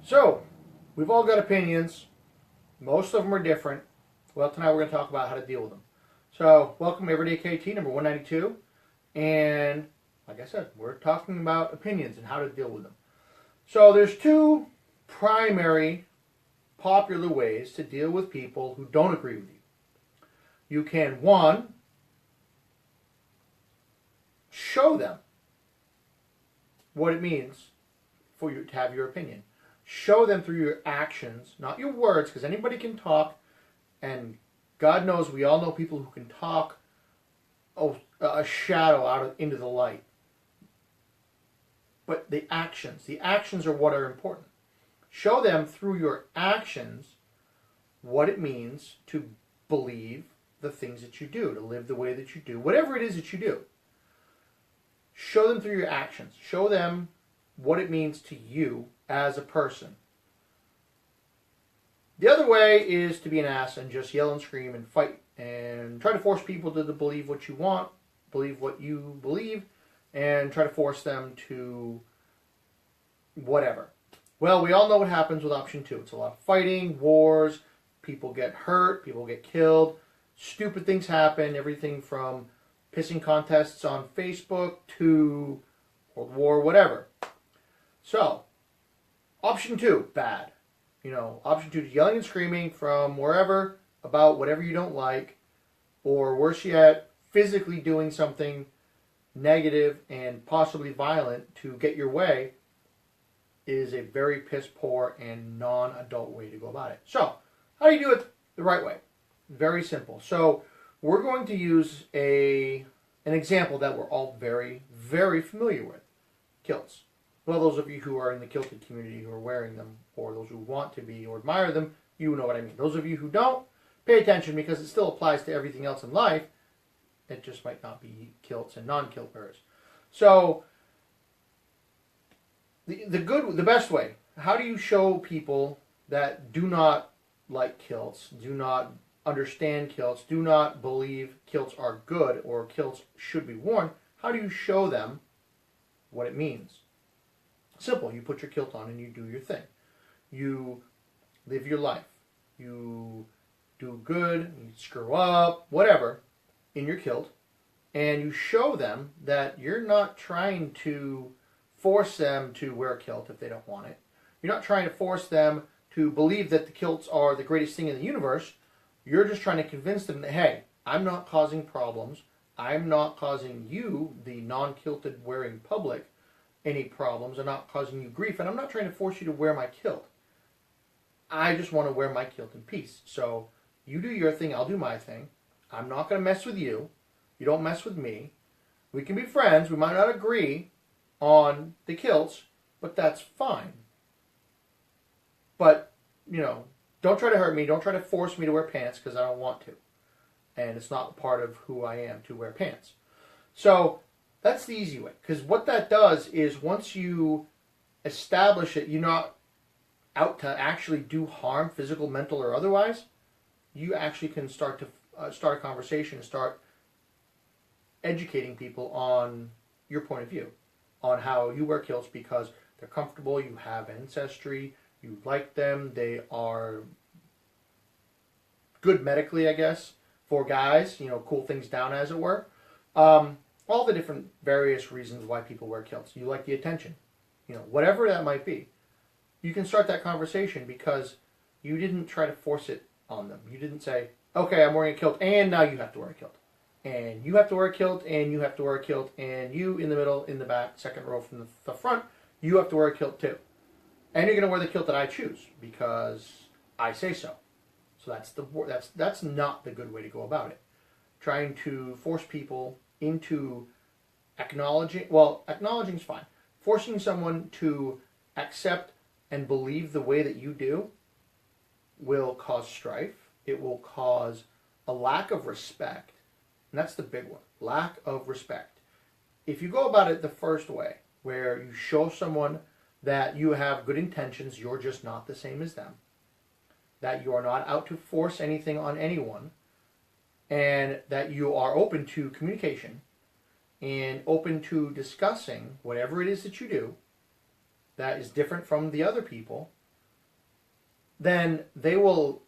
So, we've all got opinions. Most of them are different. Well, tonight we're going to talk about how to deal with them. So, welcome Everyday KT number 192. And, like I said, we're talking about opinions and how to deal with them. So, there's two primary popular ways to deal with people who don't agree with you. You can, one, show them what it means for you to have your opinion. Show them through your actions, not your words, because anybody can talk, and God knows we all know people who can talk a shadow out into the light. But the actions are what are important. Show them through your actions what it means to believe the things that you do, to live the way that you do, whatever it is that you do. Show them through your actions. Show them what it means to you as a person. The other way is to be an ass and just yell and scream and fight and try to force people to believe what you want, believe what you believe, and try to force them to whatever. Well, we all know what happens with option two. It's a lot of fighting, wars, people get hurt, people get killed, stupid things happen, everything from pissing contests on Facebook to World War, whatever. So, option two, bad. Option two is yelling and screaming from wherever about whatever you don't like, or worse yet, physically doing something negative and possibly violent to get your way is a very piss poor and non-adult way to go about it. So, how do you do it the right way? Very simple. So, we're going to use an example that we're all very, very familiar with. Kilts. Well, those of you who are in the kilted community who are wearing them, or those who want to be or admire them, you know what I mean. Those of you who don't, pay attention because it still applies to everything else in life. It just might not be kilts and non-kilt wearers. So, the best way, how do you show people that do not like kilts, do not understand kilts, do not believe kilts are good or kilts should be worn, how do you show them what it means? Simple. You put your kilt on and you do your thing. You live your life. You do good, you screw up, whatever, in your kilt, and you show them that you're not trying to force them to wear a kilt if they don't want it. You're not trying to force them to believe that the kilts are the greatest thing in the universe. You're just trying to convince them that, hey, I'm not causing problems. I'm not causing you, the non-kilted wearing public, any problems. I'm not causing you grief, and I'm not trying to force you to wear my kilt. I just want to wear my kilt in peace. So you do your thing, I'll do my thing. I'm not going to mess with you. You don't mess with me. We can be friends. We might not agree on the kilts, but that's fine. But, don't try to hurt me. Don't try to force me to wear pants because I don't want to. And it's not part of who I am to wear pants. So that's the easy way. Because what that does is once you establish it, you're not out to actually do harm, physical, mental, or otherwise. You actually can start a conversation and start educating people on your point of view, on how you wear kilts because they're comfortable, you have ancestry, you like them, they are good medically, I guess, for guys, cool things down as it were. All the different various reasons why people wear kilts. You like the attention, whatever that might be. You can start that conversation because you didn't try to force it on them. You didn't say, okay, I'm wearing a kilt and now you have to wear a kilt. And you have to wear a kilt and you have to wear a kilt and you in the middle, in the back, second row from the front, you have to wear a kilt too. And you're going to wear the kilt that I choose because I say so. So that's not the good way to go about it. Trying to force people into acknowledging is fine. Forcing someone to accept and believe the way that you do will cause strife. It will cause a lack of respect. And that's the big one. Lack of respect. If you go about it the first way, where you show someone that you have good intentions, you're just not the same as them, that you are not out to force anything on anyone, and that you are open to communication and open to discussing whatever it is that you do that is different from the other people, then they will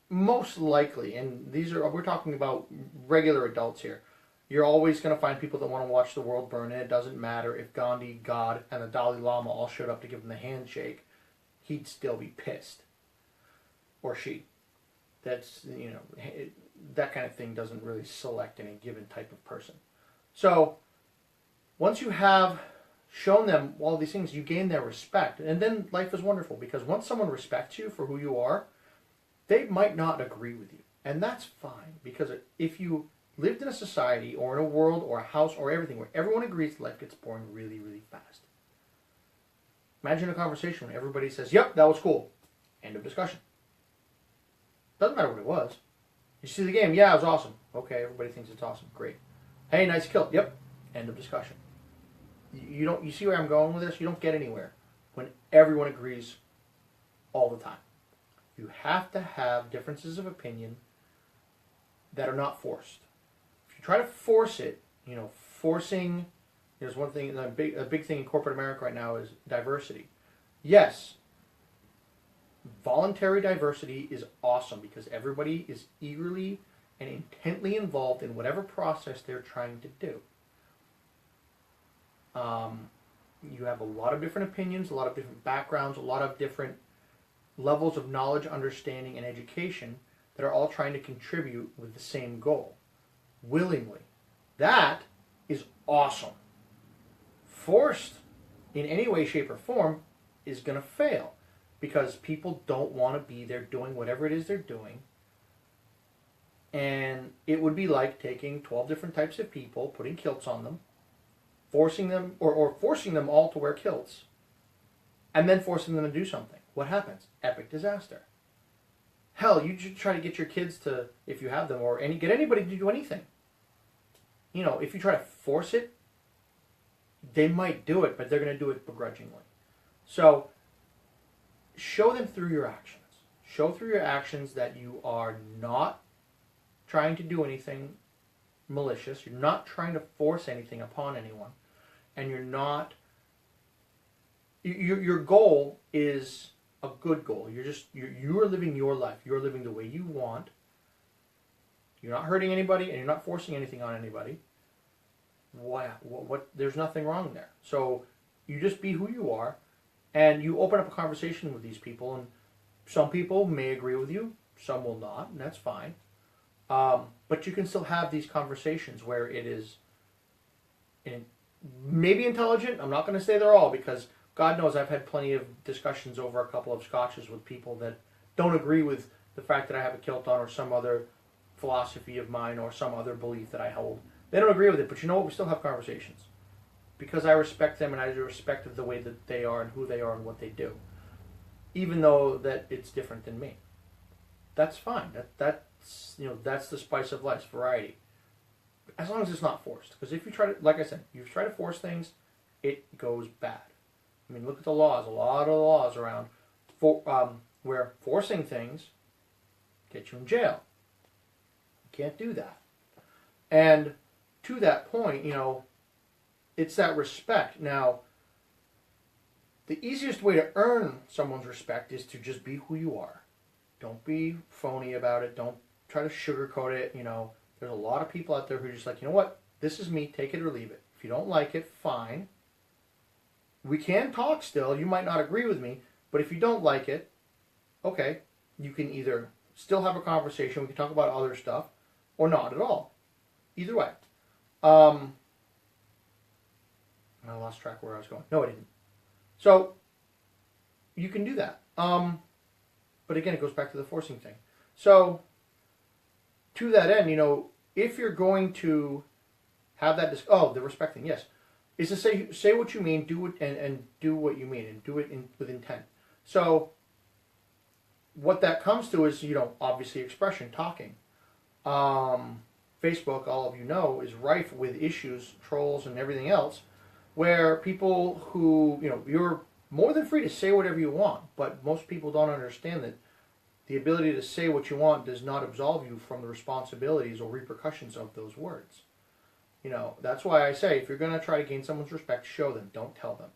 most likely, and we're talking about regular adults here, you're always going to find people that want to watch the world burn, and it doesn't matter if Gandhi, God, and the Dalai Lama all showed up to give him the handshake, he'd still be pissed. Or she. That's, that kind of thing doesn't really select any given type of person. So, once you have shown them all these things, you gain their respect. And then life is wonderful, because once someone respects you for who you are, they might not agree with you. And that's fine, because if you lived in a society or in a world or a house or everything where everyone agrees, life gets boring really, really fast. Imagine a conversation where everybody says, yep, that was cool. End of discussion. Doesn't matter what it was. You see the game? Yeah, it was awesome. Okay, everybody thinks it's awesome. Great. Hey, nice kill. Yep. End of discussion. You see where I'm going with this? You don't get anywhere when everyone agrees all the time. You have to have differences of opinion that are not forced. If you try to force it, forcing, there's one thing, a big thing in corporate America right now is diversity. Yes, voluntary diversity is awesome because everybody is eagerly and intently involved in whatever process they're trying to do. You have a lot of different opinions, a lot of different backgrounds, a lot of different levels of knowledge, understanding, and education that are all trying to contribute with the same goal, willingly. That is awesome. Forced in any way, shape, or form is going to fail because people don't want to be there doing whatever it is they're doing. And it would be like taking 12 different types of people, putting kilts on them, forcing them, or forcing them all to wear kilts, and then forcing them to do something. What happens? Epic disaster. Hell, you should try to get your kids to, if you have them, or get anybody to do anything. If you try to force it, they might do it, but they're going to do it begrudgingly. So, show them through your actions. Show through your actions that you are not trying to do anything malicious. You're not trying to force anything upon anyone. And you're not... Your goal is a good goal. You are living your life. You're living the way you want. You're not hurting anybody, and you're not forcing anything on anybody. What? There's nothing wrong there. So you just be who you are, and you open up a conversation with these people, and some people may agree with you, some will not, and that's fine. But you can still have these conversations where it is maybe intelligent. I'm not going to say they're all, because God knows I've had plenty of discussions over a couple of scotches with people that don't agree with the fact that I have a kilt on or some other philosophy of mine or some other belief that I hold. They don't agree with it, but you know what? We still have conversations. Because I respect them and I respect the way that they are and who they are and what they do. Even though that it's different than me. That's fine. That's the spice of life, variety. As long as it's not forced. Because if you try to, like I said, you try to force things, it goes bad. I mean, look at the laws. A lot of laws around where forcing things get you in jail. You can't do that. And to that point, it's that respect. Now, the easiest way to earn someone's respect is to just be who you are. Don't be phony about it. Don't try to sugarcoat it. There's a lot of people out there who are just like, you know what? This is me. Take it or leave it. If you don't like it, fine. We can talk still. You might not agree with me. But if you don't like it, okay, you can either still have a conversation. We can talk about other stuff or not at all. Either way. I lost track where I was going. No, I didn't. So, you can do that. But again, it goes back to the forcing thing. So, to that end, if you're going to have that... the respect thing, yes. Is to say what you mean, do it, and do what you mean, and do it with intent. So, what that comes to is, obviously expression, talking. Facebook, all of you know, is rife with issues, trolls, and everything else, where people who, you're more than free to say whatever you want, but most people don't understand that the ability to say what you want does not absolve you from the responsibilities or repercussions of those words. That's why I say, if you're going to try to gain someone's respect, show them, don't tell them.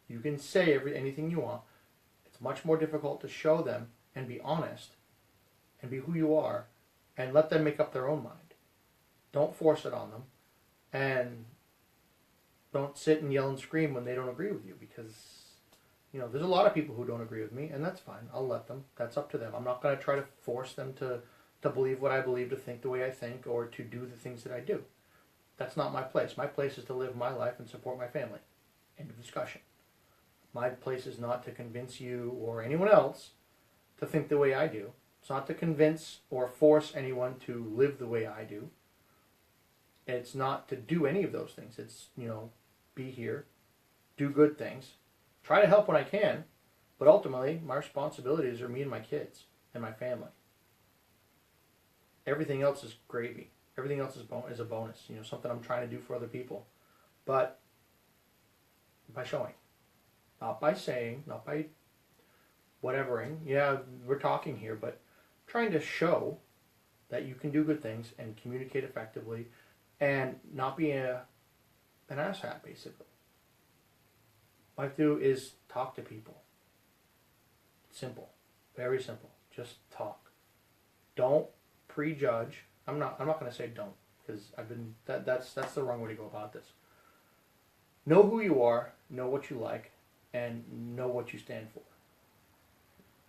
You can say anything you want. It's It's much more difficult to show them and be honest and be who you are and let them make up their own mind. Don't force it on them, and don't sit and yell and scream when they don't agree with you, because there's a lot of people who don't agree with me, and that's fine. I'll let them. That's up to them. I'm not going to try to force them to believe what I believe, to think the way I think, or to do the things that I do. That's not my place. My place is to live my life and support my family. End of discussion. My place is not to convince you or anyone else to think the way I do. It's not to convince or force anyone to live the way I do. It's not to do any of those things. It's, be here, do good things, try to help when I can, but ultimately my responsibilities are me and my kids and my family. Everything else is gravy. Everything else is a bonus, something I'm trying to do for other people. But by showing, not by saying, not by whatevering. Yeah, we're talking here, but trying to show that you can do good things and communicate effectively and not be an asshat, basically. What I do is talk to people. Simple. Very simple. Just talk. Don't prejudge. I'm not going to say don't, because that's the wrong way to go about this. Know who you are, know what you like, and know what you stand for.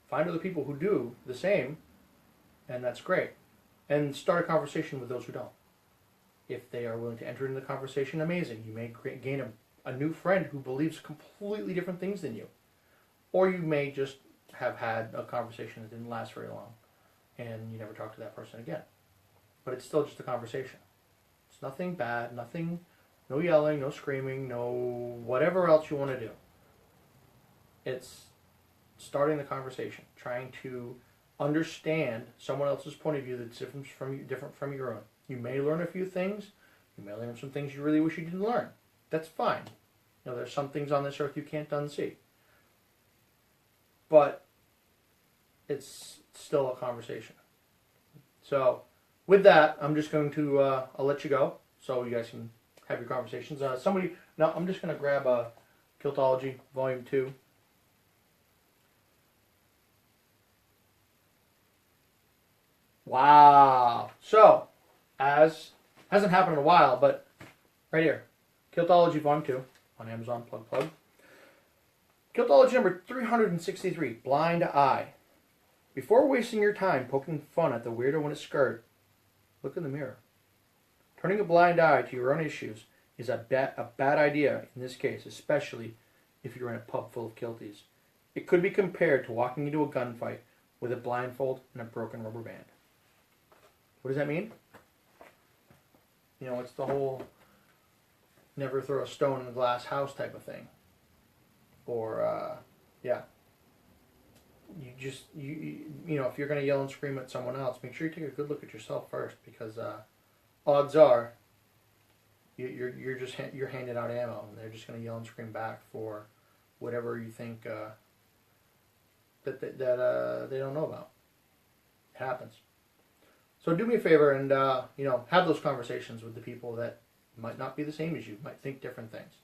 Find other people who do the same, and that's great. And start a conversation with those who don't. If they are willing to enter into the conversation, amazing. You may gain a new friend who believes completely different things than you. Or you may just have had a conversation that didn't last very long, and you never talk to that person again. But it's still just a conversation. It's nothing bad, no yelling, no screaming, no whatever else you want to do. It's starting the conversation, trying to understand someone else's point of view that's different from your own. You may learn a few things. You may learn some things you really wish you didn't learn. That's fine. There's some things on this earth you can't unsee. But it's still a conversation. So with that, I'm just going to I'll let you go so you guys can have your conversations. I'm just going to grab Kiltology Volume 2. Wow. So, as hasn't happened in a while, but right here, Kiltology Volume 2 on Amazon, plug. Kiltology number 363, Blind Eye. Before wasting your time poking fun at the weirdo in a skirt, look in the mirror. Turning a blind eye to your own issues is a bad idea in this case, especially if you're in a pub full of kilties. It could be compared to walking into a gunfight with a blindfold and a broken rubber band. What does that mean? It's the whole never throw a stone in a glass house type of thing. Or, if you're going to yell and scream at someone else, make sure you take a good look at yourself first, because odds are you're handing out ammo, and they're just going to yell and scream back for whatever you think that they don't know about. It happens. So do me a favor and have those conversations with the people that might not be the same as you, might think different things.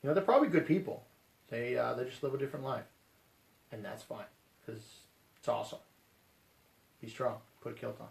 They're probably good people. They just live a different life, and that's fine, because it's awesome. Be strong. Put a kilt on.